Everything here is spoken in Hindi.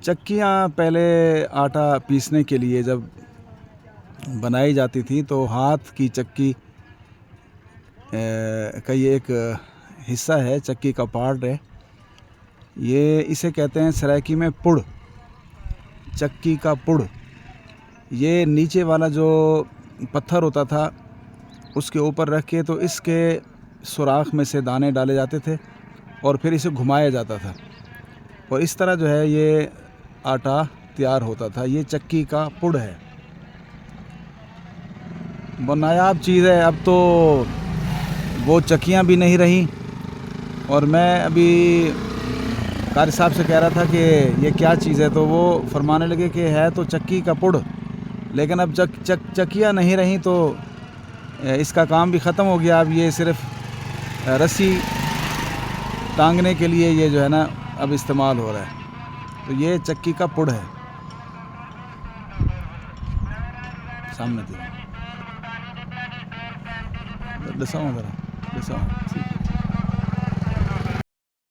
चक्कियाँ पहले आटा पीसने के लिए जब बनाई जाती थी तो हाथ की चक्की का ये एक हिस्सा है, चक्की का पार्ट है। ये इसे कहते हैं सराइकी में पुड़, चक्की का पुड़। ये नीचे वाला जो पत्थर होता था उसके ऊपर रख के तो इसके सुराख में से दाने डाले जाते थे और फिर इसे घुमाया जाता था और इस तरह जो है ये आटा तैयार होता था। ये चक्की का पुड़ है, बहुत नायाब चीज़ है। अब तो वो चक्कियाँ भी नहीं रही और मैं अभी कारी साहब से कह रहा था कि ये क्या चीज़ है, तो वो फरमाने लगे कि है तो चक्की का पुड़, लेकिन अब चक्कियाँ नहीं रही तो इसका काम भी ख़त्म हो गया। अब ये सिर्फ रस्सी टांगने के लिए ये जो है ना अब इस्तेमाल हो रहा है। तो ये चक्की का पुड़ है। सामने थी, दसाओ ज़रा, दसाओ।